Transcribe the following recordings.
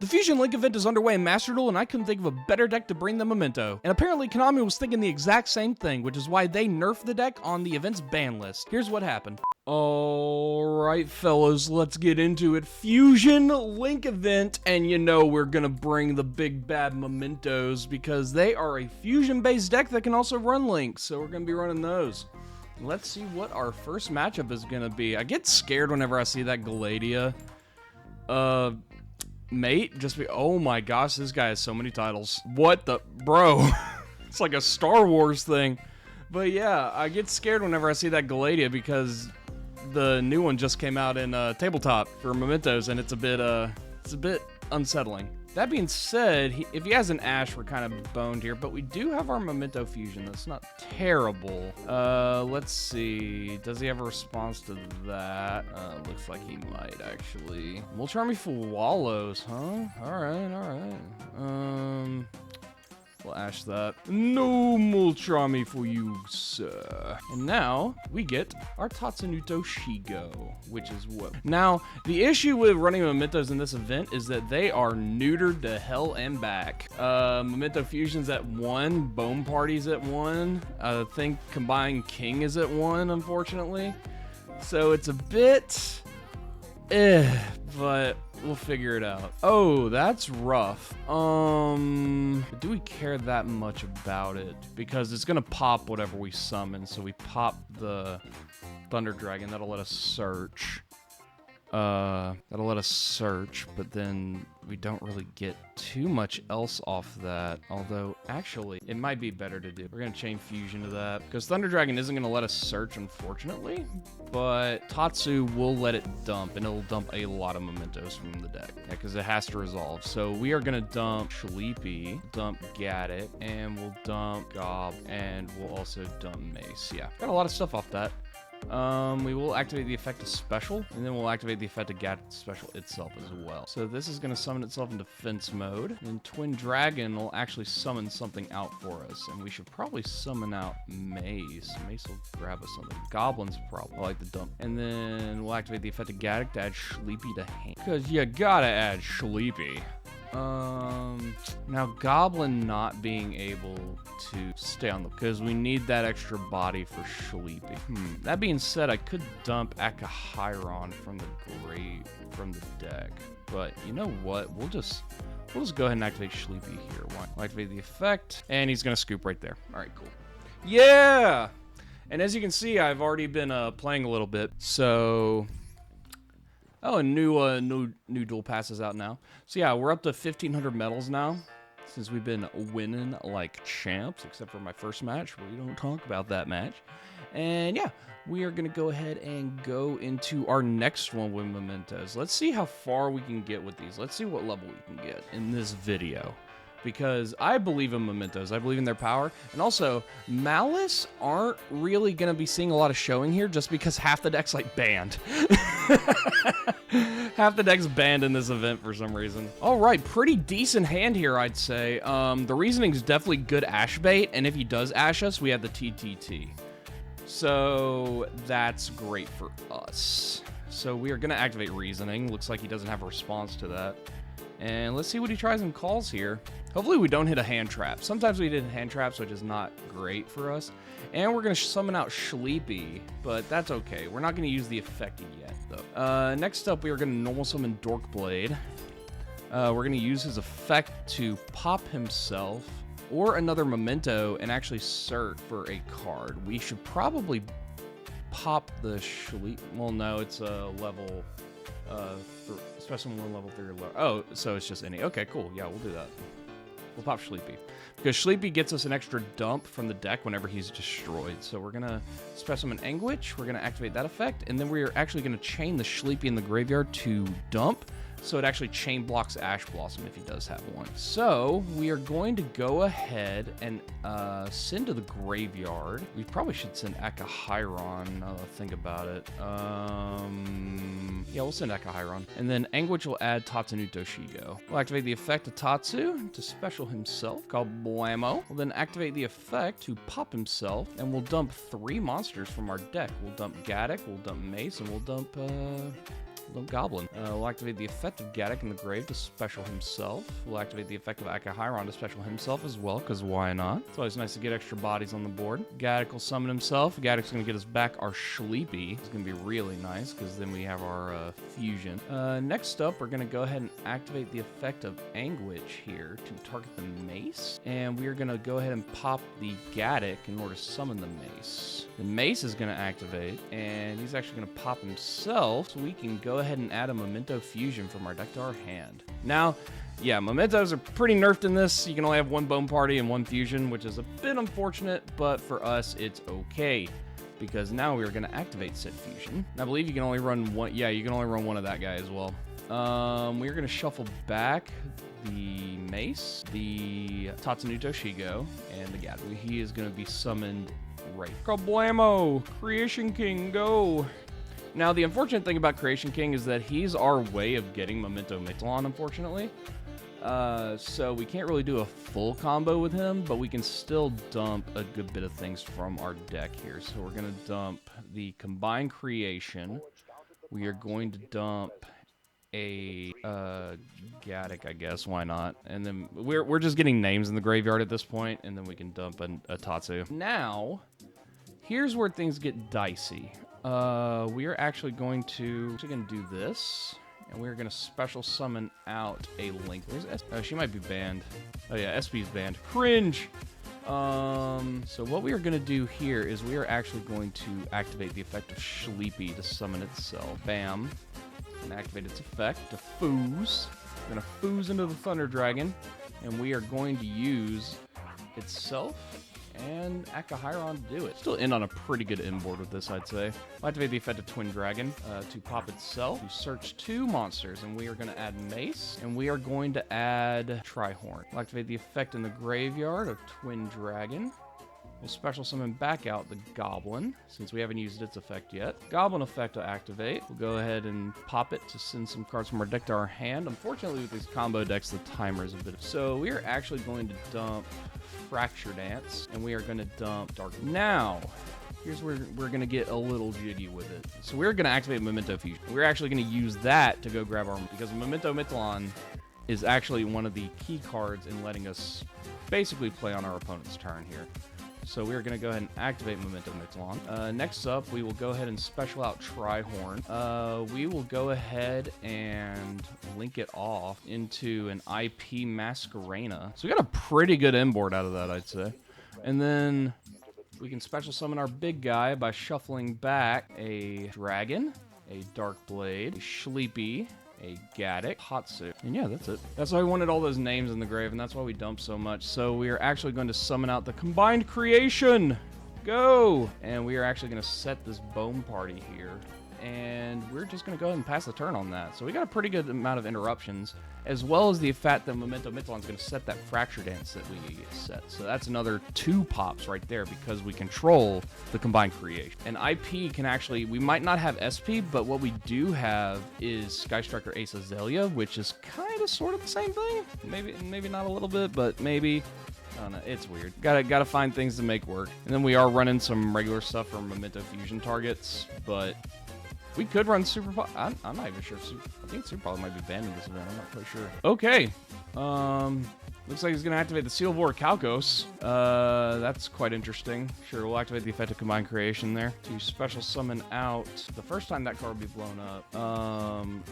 The Fusion Link event is underway in Master Duel, and I couldn't think of a better deck to bring than Memento. And apparently Konami was thinking the exact same thing, which is why they nerfed the deck on the event's ban list. Here's what happened. Alright fellas, let's get into it. Fusion Link event, and you know we're gonna bring the big bad Mementos because they are a fusion-based deck that can also run links, so we're gonna be running those. Let's see what our first matchup is gonna be. I get scared whenever I see that Gladia. Mate, oh my gosh, this guy has so many titles. What the, bro? It's like a Star Wars thing. But yeah, I get scared whenever I see that Gladia because the new one just came out in tabletop for Mementos, and it's a bit unsettling. That being said, if he has an Ash, we're kind of boned here, but we do have our Memento Fusion. That's not terrible. Let's see. Does he have a response to that? Looks like he might, actually. Mulcharmy for Wallows, huh? Alright. We'll Ash that. No Mulcharmy for you, sir. And now, we get our Tatsunuto Shigo, which is what? Now, the issue with running Mementos in this event is that they are neutered to hell and back. Memento Fusion's at 1, Bone Party's at 1, I think Combined King is at 1, unfortunately. So it's a bit... but we'll figure it out. Oh, that's rough. Do we care that much about it? Because it's gonna pop whatever we summon, so we pop the Thunder Dragon. That'll let us search. But then we don't really get too much else off that. Although, actually, it might be better to do. We're gonna chain fusion to that because Thunder Dragon isn't gonna let us search, unfortunately. But Tatsu will let it dump, and it'll dump a lot of Mementos from the deck because it has to resolve. So we are gonna dump Sleepy, dump Gadget, and we'll dump Gob, and we'll also dump Mace. Yeah, got a lot of stuff off that. We will activate the effect of special, and then we'll activate the effect of Gadget special itself as well. So this is going to summon itself in defense mode, and Twin Dragon will actually summon something out for us, and we should probably summon out Mace. Mace will grab us something. Goblin's probably like the dump. And then we'll activate the effect of Gadget to add Sleepy to hand, because you gotta add Sleepy. Now Goblin not being able to stay on the, because we need that extra body for Sleepy. That being said, I could dump Akahiron from the deck, but you know what? We'll just go ahead and activate Sleepy here. We'll activate the effect, and he's gonna scoop right there. All right, cool. Yeah. And as you can see, I've already been playing a little bit, so. Oh, and new duel passes out now. So yeah, we're up to 1,500 medals now, since we've been winning like champs, except for my first match. We don't talk about that match. And yeah, we are gonna go ahead and go into our next one with Mementos. Let's see how far we can get with these. Let's see what level we can get in this video. Because I believe in Mementos, I believe in their power, and also Malice aren't really gonna be seeing a lot of showing here, just because half the deck's like banned. Half the deck's banned in this event for some reason. All right, pretty decent hand here, I'd say. The reasoning's definitely good Ash bait, and if he does Ash us, we have the TTT. So that's great for us. So we are gonna activate Reasoning. Looks like he doesn't have a response to that. And let's see what he tries and calls here. Hopefully we don't hit a hand trap. Sometimes we did hand traps, which is not great for us. And we're going to summon out Sleepy, but that's okay. We're not going to use the effect yet, though. Next up, we are going to normal summon Dorkblade. We're going to use his effect to pop himself or another Memento and actually search for a card. We should probably pop the Sleepy. Well, no, it's a level... Specimen 1 level 3 or lower. Oh, so it's just any. Okay, cool. Yeah, we'll do that. We'll pop Sleepy. Because Sleepy gets us an extra dump from the deck whenever he's destroyed. So we're going to Specimen Anguish. We're going to activate that effect. And then we're actually going to chain the Sleepy in the graveyard to dump. So it actually chain blocks Ash Blossom if he does have one. So we are going to go ahead and send to the graveyard. We probably should send Akahiron, now that I think about it. Yeah, we'll send Akahiron. And then Anguish will add Tatsunuto Shigo. We'll activate the effect of Tatsu to special himself, called Blammo. We'll then activate the effect to pop himself, and we'll dump 3 monsters from our deck. We'll dump Gadget, we'll dump Mace, and we'll dump little goblin. We'll activate the effect of Gaddock in the grave to special himself. We'll activate the effect of Akahiron to special himself as well, because why not? It's always nice to get extra bodies on the board. Gaddock will summon himself. Gaddock's going to get us back our Sleepy. It's going to be really nice, because then we have our fusion. Next up, we're going to go ahead and activate the effect of Anguish here to target the mace. And we're going to go ahead and pop the Gaddock in order to summon the mace. The mace is going to activate, and he's actually going to pop himself, so we can go ahead and add a Memento Fusion from our deck to our hand. Now, yeah, Mementos are pretty nerfed in this. You can only have one Bone Party and one Fusion, which is a bit unfortunate, but for us, it's okay, because now we're going to activate said Fusion. I believe you can only run one. Yeah, you can only run one of that guy as well. We're going to shuffle back the Mace, the Tatsunuto Shigo, and the Gadwu. He is going to be summoned right. Kablamo! Creation King, go! Now, the unfortunate thing about Creation King is that he's our way of getting Memento Mitlon, unfortunately. So we can't really do a full combo with him, but we can still dump a good bit of things from our deck here. So we're going to dump the Combined Creation. We are going to dump a Gaddock, I guess. Why not? And then we're just getting names in the graveyard at this point, and then we can dump a Tatsu. Now, here's where things get dicey. We are actually going to do this, and we're going to special summon out a Link. Where's SP? Oh, she might be banned. Oh yeah, SP's banned. Cringe! So what we are going to do here is we are actually going to activate the effect of Sleepy to summon itself. Bam. And activate its effect to Foos. We're going to Foos into the Thunder Dragon, and we are going to use itself and Akahiron to do it. Still in on a pretty good inboard with this, I'd say. I'll activate the effect of Twin Dragon to pop itself, to search 2 monsters, and we are going to add Mace, and we are going to add Trihorn. We'll activate the effect in the graveyard of Twin Dragon. We'll special summon back out the Goblin, since we haven't used its effect yet. Goblin effect to activate. We'll go ahead and pop it to send some cards from our deck to our hand. Unfortunately, with these combo decks, the timer is a bit... So we are actually going to dump Fracture Dance, and we are going to dump Dark... Now, here's where we're going to get a little jiggy with it. So we're going to activate Memento Fusion. We're actually going to use that to go grab our... Because Memento Mitlon is actually one of the key cards in letting us basically play on our opponent's turn here. So we're going to go ahead and activate Memento Mitlon. Next up, we will go ahead and special out Trihorn. We will go ahead and link it off into an IP Masquerena. So we got a pretty good inboard out of that, I'd say. And then we can special summon our big guy by shuffling back a Dragon, a Dark Blade, a Sleepy, a Gaddock, Hatsu. And yeah, that's it. That's why we wanted all those names in the grave, and that's why we dumped so much. So we are actually going to summon out the Combined Creation. Go! And we are actually going to set this Bone Party here. And we're just going to go ahead and pass the turn on that. So we got a pretty good amount of interruptions, as well as the fact that Memento Mitlon is going to set that Fracture Dance that we set. So that's another 2 pops right there because we control the Combined Creation. And IP can actually, we might not have SP, but what we do have is Sky Striker Ace Azalea, which is kind of sort of the same thing. Maybe not a little bit, but maybe. I don't know, it's weird. Gotta find things to make work. And then we are running some regular stuff for Memento Fusion targets, but we could run Super Pop. I'm not even sure. I think Super Pop might be banned in this event. I'm not quite sure. Okay. Looks like he's going to activate the Seal Vor Calcos. That's quite interesting. Sure, we'll activate the effect of Combined Creation there to special summon out. The first time that card will be blown up,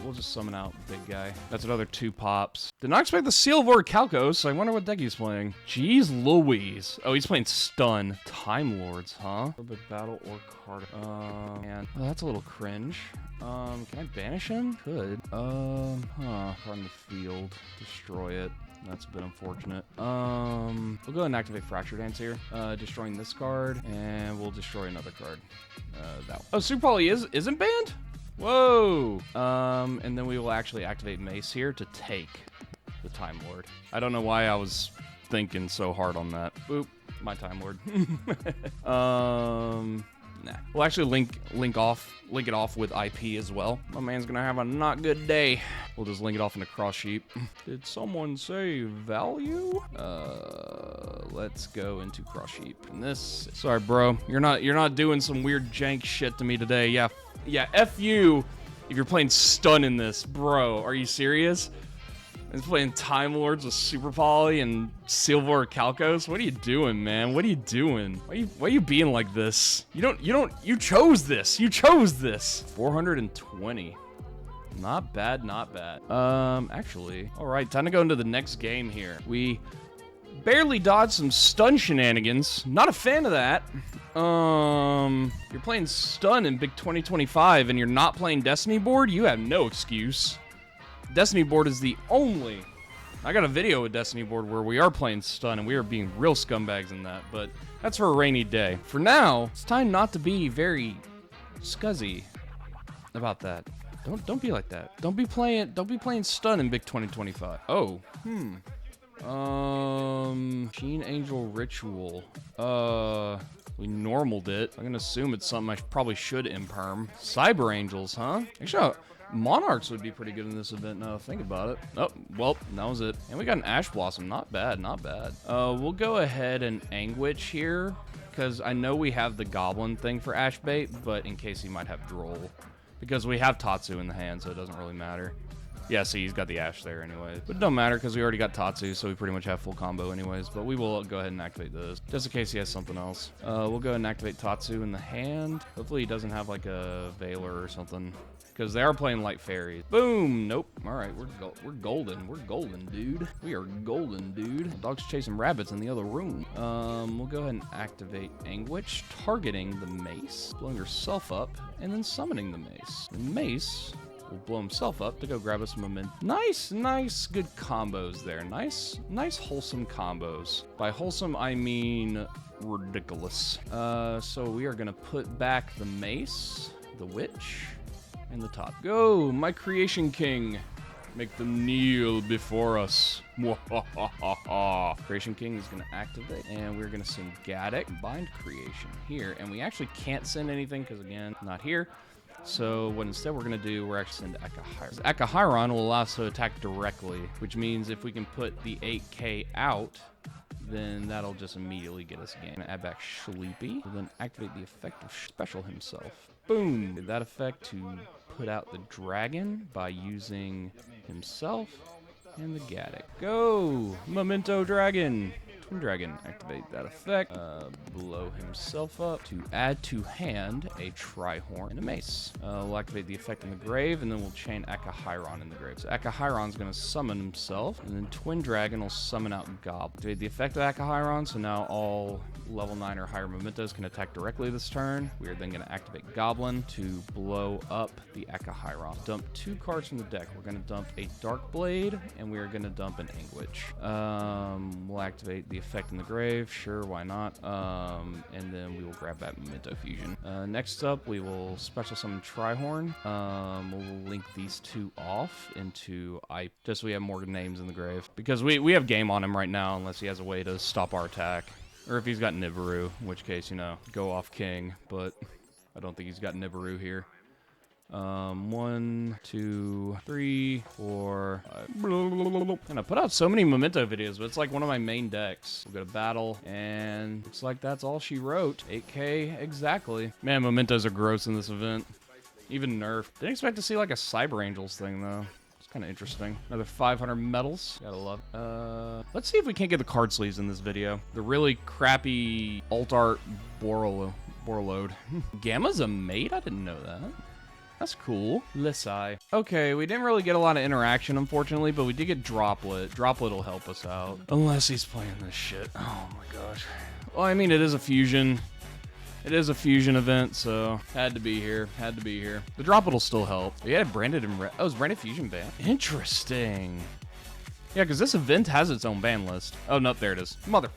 we'll just summon out the big guy. That's another 2 pops. Did not expect the Seal Vor Calcos. I wonder what deck he's playing. Jeez Louise. Oh, he's playing Stun. Time Lords, huh? Orbit Battle or card. Man. Oh, that's a little cringe. Can I banish him? Could. Card in the field. Destroy it. That's a bit unfortunate. We'll go ahead and activate Fracture Dance here. Destroying this card, and we'll destroy another card. That one. Oh, Super Poly isn't banned? Whoa! And then we will actually activate Mace here to take the Time Lord. I don't know why I was thinking so hard on that. Boop. My Time Lord. Nah. We'll actually link it off with IP as well. My man's gonna have a not good day. We'll just link it off into Cross Sheep. Did someone say value? Let's go into Cross Sheep. And this, sorry bro, you're not doing some weird jank shit to me today. Yeah, F you. if you're playing stun in this. Bro, are you serious? It's playing Time Lords with Super Poly and Silver Calcos. What are you doing, man? What are you doing? Why are you being like this? You chose this. You chose this. 420. Not bad, not bad. Actually, all right, time to go into the next game here. We barely dodged some stun shenanigans. Not a fan of that. You're playing stun in Big 2025 and you're not playing Destiny board, you have no excuse. Destiny board is the only... I got a video with Destiny board where we are playing stun and we are being real scumbags in that, but that's for a rainy day. For now, it's time not to be very scuzzy about that. Don't be like that. Don't be playing stun in Big 2025. Oh, Machine Angel Ritual. We normaled it. I'm gonna assume it's something I probably should imperm. Cyber Angels, huh? Actually, Monarchs would be pretty good in this event now, think about it. Oh, well, that was it. And we got an Ash Blossom, not bad, not bad. We'll go ahead and Anguish here, because I know we have the Goblin thing for Ash Bait, but in case he might have Droll. Because we have Tatsu in the hand, so it doesn't really matter. Yeah, see, he's got the Ash there anyway. But it don't matter, because we already got Tatsu, so we pretty much have full combo anyways. But we will go ahead and activate this, just in case he has something else. We'll go ahead and activate Tatsu in the hand. Hopefully he doesn't have, like, a Veiler or something. Because they are playing Light Fairies. Boom! Nope. Alright, we're golden. We're golden, dude. We are golden, dude. Dog's chasing rabbits in the other room. We'll go ahead and activate Anguish, targeting the mace, blowing herself up, and then summoning the mace. The mace will blow himself up to go grab us some momentum. Nice, good combos there. Nice, wholesome combos. By wholesome, I mean ridiculous. So we are gonna put back the mace, the witch, and the top. Go, my creation king. Make them kneel before us. Creation King is going to activate, and we're going to send Gaddock, Bind Creation here. And we actually can't send anything because, again, not here. So what instead we're going to do, we're actually send Akahiron. Akahiron will allow us to attack directly, which means if we can put the 8K out, then that'll just immediately get us a game. Add back Sleepy, and then activate the effect of Special himself. Boom! Did that effect to put out the dragon by using himself and the Gaddock. Go! Memento Dragon! Twin Dragon, activate that effect. Blow himself up to add to hand a Trihorn and a Mace. We'll activate the effect in the grave, and then we'll chain Akahiron in the grave. So Akahiron's going to summon himself, and then Twin Dragon will summon out Goblin. Activate the effect of Akahiron, so now all level 9 or higher mementos can attack directly this turn. We are then going to activate Goblin to blow up the Akahiron. Dump 2 cards from the deck. We're going to dump a Dark Blade, and we are going to dump an Anguish. We'll activate the effect in the grave, sure, why not? And then we will grab that Memento Fusion. Next up, we will special summon Trihorn. We'll link these 2 off into just so we have more names in the grave. Because we have game on him right now, unless he has a way to stop our attack. Or if he's got Nibiru, in which case, you know, go off King, but I don't think he's got Nibiru here. 1, 2, 3, 4, 5. And I put out so many Memento videos, but it's like one of my main decks. We'll go to battle, and looks like that's all she wrote. 8K exactly. Man, Mementos are gross in this event. Even nerf. Didn't expect to see like a Cyber Angels thing though. It's kind of interesting. Another 500 medals. Gotta love it. Let's see if we can't get the card sleeves in this video. The really crappy alt art Borload. Gamma's a mate? I didn't know that. That's cool. Lissai. Okay, we didn't really get a lot of interaction, unfortunately, but we did get Droplet. Droplet will help us out. Unless he's playing this shit. Oh my gosh. Well, I mean, it is a fusion. It is a fusion event, so had to be here. Had to be here. The Droplet will still help. Yeah, branded and oh, it's branded fusion ban. Interesting. Yeah, because this event has its own ban list. Oh, no, there it is. Mother.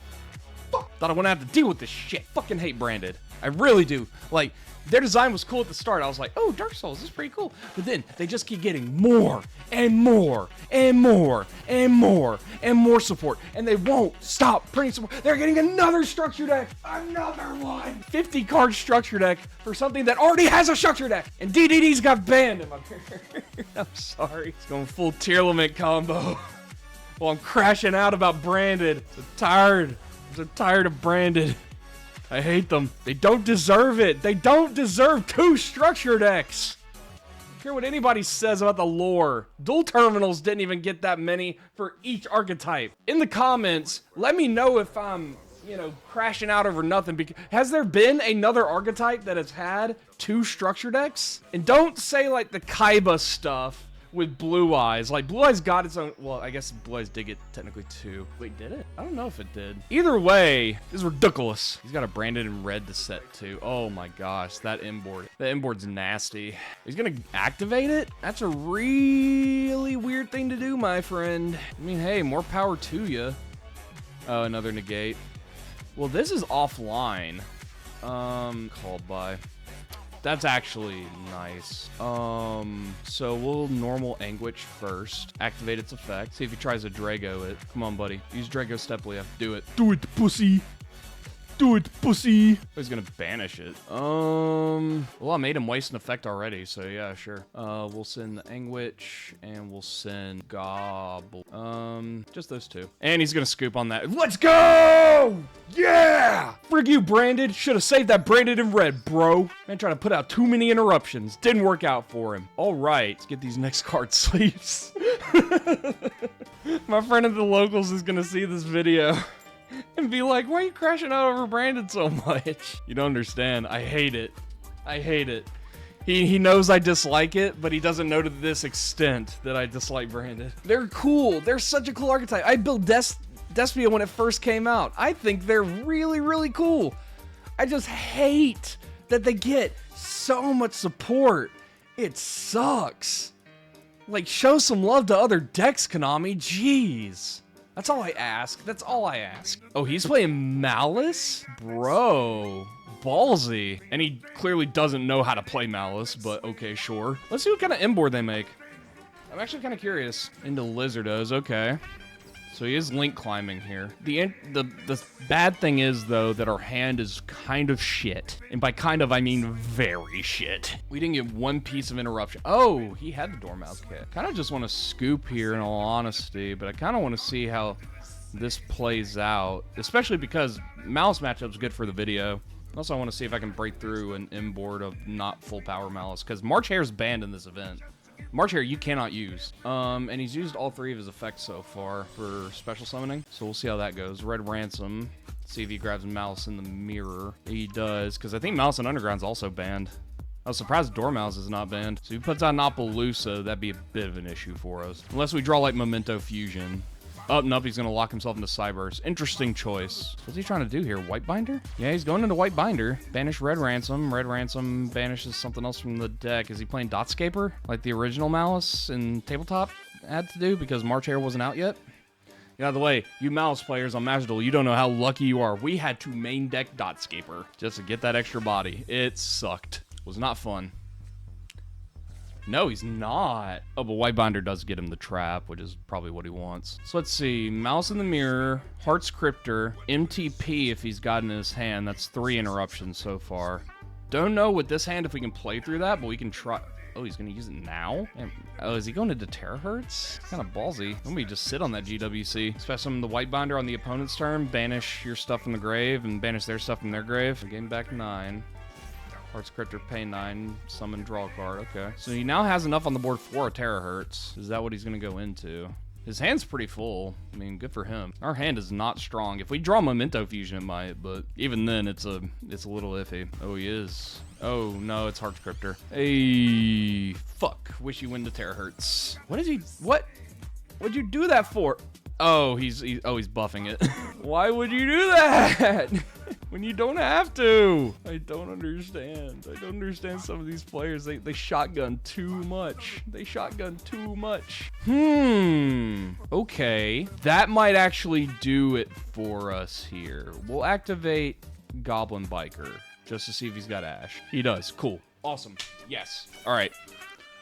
Thought I wouldn't have to deal with this shit. Fucking hate branded. I really do. Like, their design was cool at the start. I was like, oh, Dark Souls, this is pretty cool. But then they just keep getting more and more and more and more and more support. And they won't stop printing support. They're getting another structure deck. Another one. 50 card structure deck for something that already has a structure deck. And DDD's got banned in my I'm sorry. It's going full tier limit combo. Well, I'm crashing out about branded. I'm so tired of branded. I hate them. They don't deserve it. They don't deserve 2 structure decks. care what anybody says about the lore. Dual terminals didn't even get that many for each archetype. In the comments, let me know if I'm, you know, crashing out over nothing. Because has there been another archetype that has had 2 structure decks? And don't say like the Kaiba stuff with Blue Eyes. Like, Blue Eyes got its own... Well, I guess Blue Eyes did get technically 2. Wait, did it? I don't know if it did. Either way, this is ridiculous. He's got a branded in red to set to. Oh my gosh, that inboard. That inboard's nasty. He's gonna activate it? That's a really weird thing to do, my friend. I mean, hey, more power to you. Oh, another negate. Well, this is offline. Called by... That's actually nice. So we'll normal Anguish first. Activate its effect. See if he tries to Drago it. Come on, buddy. Use Drago Steplia. Do it. Do it, pussy. Do it, pussy. Oh, he's gonna banish it. Well, I made him waste an effect already, so yeah, sure. We'll send the Anguish, and we'll send Gobble. Just those 2. And he's gonna scoop on that. Let's go! Yeah! Frig you, Branded. Should have saved that Branded in red, bro. Man, trying to put out too many interruptions. Didn't work out for him. All right, let's get these next card sleeves. My friend at the locals is gonna see this video and be like, why are you crashing out over Brandon so much? You don't understand. I hate it. I hate it. He knows I dislike it, but he doesn't know to this extent that I dislike Brandon. They're cool. They're such a cool archetype. I built Despia when it first came out. I think they're really, really cool. I just hate that they get so much support. It sucks. Like, show some love to other decks, Konami. Jeez. That's all I ask. That's all I ask. Oh, he's playing Malice? Bro. Ballsy. And he clearly doesn't know how to play Malice, but okay, sure. Let's see what kind of inboard they make. I'm actually kind of curious. Into Lizardos, okay. So he is link climbing here. The bad thing is, though, that our hand is kind of shit. And by kind of, I mean very shit. We didn't get one piece of interruption. Oh, he had the Dormouse kit. Kind of just want to scoop here, in all honesty, but I kind of want to see how this plays out, especially because Malice matchup's good for the video. Also, I want to see if I can break through an inboard of not full power Malice, because March Hare's banned in this event. March Hare, you cannot use. And he's used all 3 of his effects so far for special summoning. So we'll see how that goes. Red Ransom. See if he grabs Malice in the mirror. He does, because I think Malice in Underground's also banned. I was surprised Dormouse is not banned. So if he puts out an Appaloosa, that'd be a bit of an issue for us. Unless we draw like Memento Fusion. Oh, nope, he's gonna lock himself into Cyburst. Interesting choice. What's he trying to do here? White Binder? Yeah, he's going into White Binder. Banish Red Ransom. Red Ransom banishes something else from the deck. Is he playing Dotscaper? Like the original Malice in Tabletop had to do because March Hare wasn't out yet? Get out of the way, you Malice players on Masterduel, you don't know how lucky you are. We had to main deck Dotscaper just to get that extra body. It sucked. It was not fun. No, he's not. Oh, but White Binder does get him the trap, which is probably what he wants. So let's see. Mouse in the Mirror, Heart's Cryptor, MTP if he's got in his hand. That's 3 interruptions so far. Don't know with this hand if we can play through that, but we can try. Oh, he's going to use it now? Oh, is he going into Terahertz? Kind of ballsy. Let me just sit on that GWC. Special summon the White Binder on the opponent's turn, banish your stuff from the grave, and banish their stuff from their grave. Gain back 9. Heart's Cryptor, pay 9, summon, draw a card. Okay. So he now has enough on the board for a Terahertz. Is that what he's going to go into? His hand's pretty full. I mean, good for him. Our hand is not strong. If we draw Memento Fusion, it might, but even then, it's a little iffy. Oh, he is. Oh, no, it's Heart's Cryptor. Hey, fuck. Wish you win the Terahertz. What is he? What? What'd you do that for? Oh, he's buffing it. Why would you do that? When you don't have to. I don't understand. I don't understand some of these players. They shotgun too much. They shotgun too much. Okay. That might actually do it for us here. We'll activate Goblin Biker just to see if he's got Ash. He does. Cool. Awesome. Yes. All right.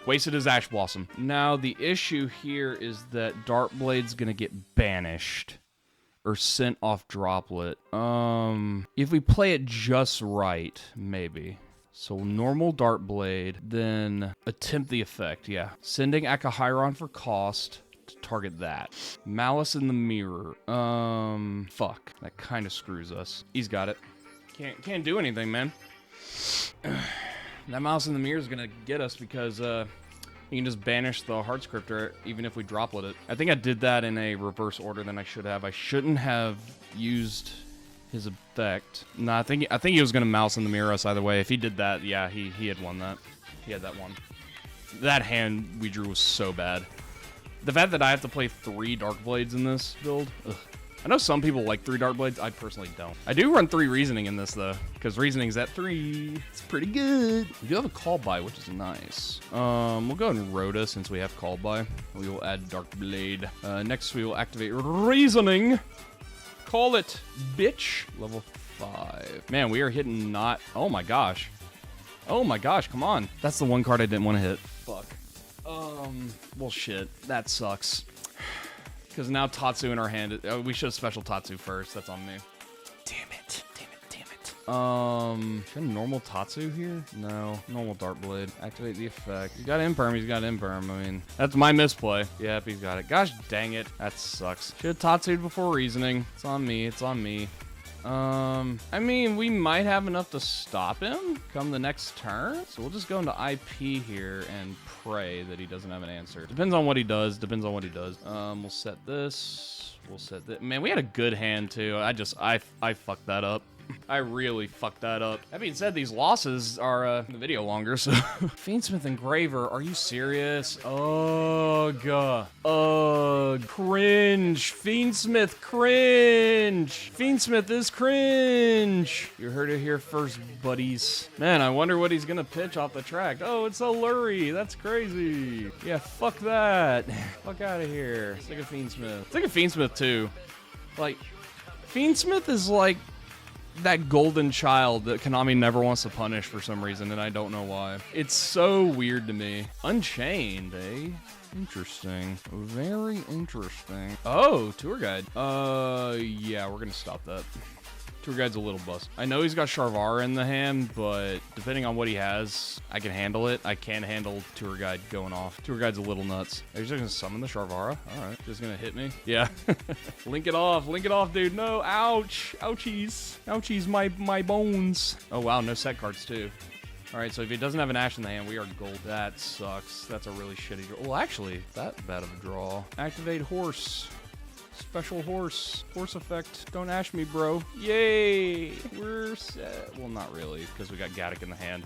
Wasted his Ash Blossom. Now, the issue here is that Dartblade's gonna get banished. Or sent off Droplet. If we play it just right, maybe. So normal Dartblade, then attempt the effect, yeah. Sending Akahiron for cost to target that. Malice in the Mirror. Fuck. That kind of screws us. He's got it. Can't do anything, man. That Malice in the Mirror is gonna get us because You can just banish the heart scripter even if we droplet it. I think I did that in a reverse order than I should have. I shouldn't have used his effect. No, I think he was gonna mouse in the mirror us either way. If he did that, yeah, he had won that. He had that one. That hand we drew was so bad. The fact that I have to play 3 Dark Blades in this build, ugh. I know some people like 3 Dark Blades. I personally don't. I do run 3 Reasoning in this, though, because Reasoning's at 3. It's pretty good. We do have a Call By, which is nice. We'll go and Rhoda since we have Call By. We will add Dark Blade. Next, we will activate Reasoning. Call it, bitch. Level 5. Man, we are hitting not... Oh, my gosh. Oh, my gosh, come on. That's the one card I didn't want to hit. Fuck. Well, shit. That sucks. Because now Tatsu in our hand. We should have special Tatsu first. That's on me. Damn it. Should have normal Tatsu here? No. Normal Dark Blade. Activate the effect. He's got Imperm. He's got Imperm. I mean, that's my misplay. Yep, he's got it. Gosh dang it. That sucks. Should have Tatsu'd before Reasoning. It's on me. It's on me. I mean, we might have enough to stop him come the next turn. So we'll just go into IP here and pray that he doesn't have an answer. Depends on what he does. We'll set this. We'll set this. Man, we had a good hand too. I fucked that up. I really fucked that up. That being said, these losses are the video longer, so. Fiendsmith Engraver, are you serious? Ugh. Cringe. Fiendsmith, cringe. Fiendsmith is cringe. You heard it here first, buddies. Man, I wonder what he's gonna pitch off the track. Oh, it's a Lurie. That's crazy. Yeah, fuck that. Fuck out of here. Sick of Fiendsmith. Sick of Fiendsmith, too. Like, Fiendsmith is like that golden child that Konami never wants to punish for some reason, and I don't know why. It's so weird to me. Unchained, eh? Interesting. Very interesting. Oh, tour guide. Yeah, we're gonna stop that. Tour guide's a little bust. I know he's got Sharvara in the hand, but depending on what he has, I can handle it. I can't handle tour guide going off. Tour guide's a little nuts. Are you just gonna summon the Sharvara? All right, just gonna hit me. Yeah. Link it off, dude. No, ouch, ouchies, my bones. Oh wow, no set cards too. All right, so if he doesn't have an Ash in the hand, we are gold. That sucks. That's a really shitty draw. Well, actually, that bad of a draw. Activate Horse. Special horse effect. Don't ash me, bro. Yay! We're set. Well, not really, because we got Gaddock in the hand.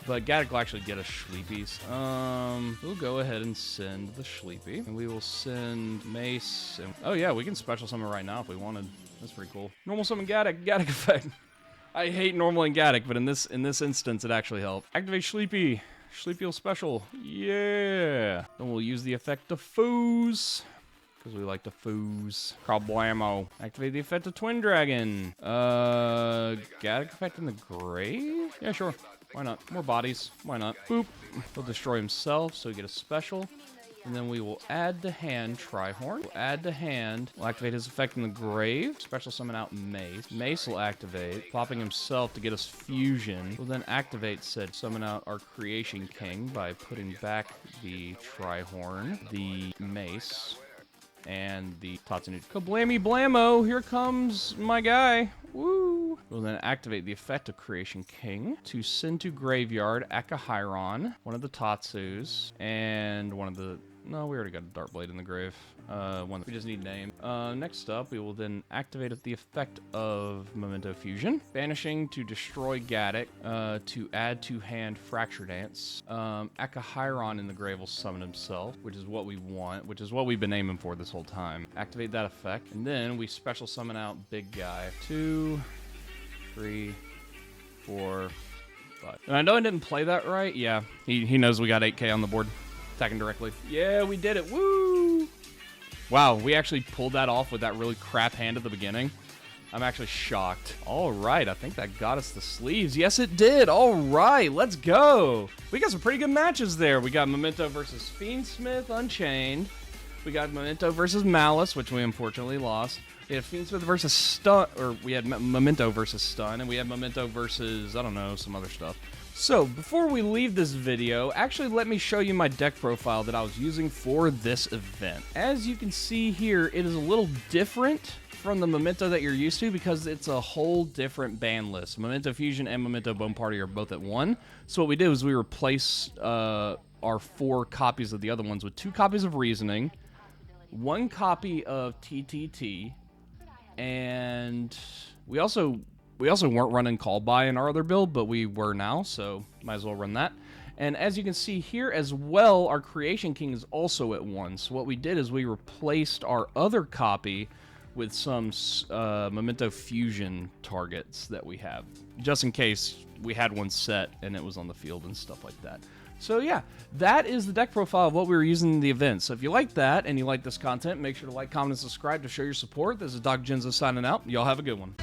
But Gaddock will actually get us Sleepies. We'll go ahead and send the Sleepy. And we will send Mace. And, oh, yeah, we can special summon right now if we wanted. That's pretty cool. Normal summon Gaddock effect. I hate normal and Gaddock, but in this instance, it actually helped. Activate Sleepy. Sleepy will special. Yeah! Then we'll use the effect of Foos. Because we like to foos. Problemo. Activate the effect of Twin Dragon. Gaddock effect in the grave? Yeah, sure. Why not? More bodies. Why not? Boop. He'll destroy himself, so we get a special. And then we will add to hand Trihorn. We'll add to hand. We'll activate his effect in the grave. Special summon out Mace. Mace will activate, popping himself to get us Fusion. We'll then activate said summon out our Creation King by putting back the Trihorn, the Mace, and the Tatsunut. Kablammy Blammo, here comes my guy. Woo! We'll then activate the effect of Creation King to send to Graveyard Akahiron, one of the Tatsus, and one of the... No, we already got a Dark Blade in the grave. We just need name. Next up, we will then activate the effect of Memento Fusion, banishing to destroy Gaddock, to add to hand Fracture Dance. Akahiron in the grave will summon himself, which is what we want, which is what we've been aiming for this whole time. Activate that effect, and then we special summon out Big Guy. 2, 3, 4, 5. And I know I didn't play that right. Yeah, he knows we got 8k on the board. Attacking directly. Yeah, we did it. Woo! Wow, we actually pulled that off with that really crap hand at the beginning. I'm actually shocked. All right, I think that got us the sleeves. Yes, it did. All right, let's go. We got some pretty good matches there. We got Memento versus Fiendsmith Unchained. We got Memento versus Malice, which we unfortunately lost. We had Fiendsmith versus Stun, or we had Memento versus Stun, and we had Memento versus, I don't know, some other stuff. So, before we leave this video, actually let me show you my deck profile that I was using for this event. As you can see here, it is a little different from the Memento that you're used to because it's a whole different ban list. Memento Fusion and Memento Bone Party are both at 1. So what we did was we replaced our are 4 copies of the other ones, with 2 copies of Reasoning, 1 copy of TTT, and we also weren't running Call By in our other build, but we were now, so might as well run that. And as you can see here as well, our Creation King is also at 1. So what we did is we replaced our other copy with some Memento Fusion targets that we have, just in case we had one set and it was on the field and stuff like that. So yeah, that is the deck profile of what we were using in the event. So if you like that and you like this content, make sure to like, comment, and subscribe to show your support. This is DocJinzo signing out. Y'all have a good one.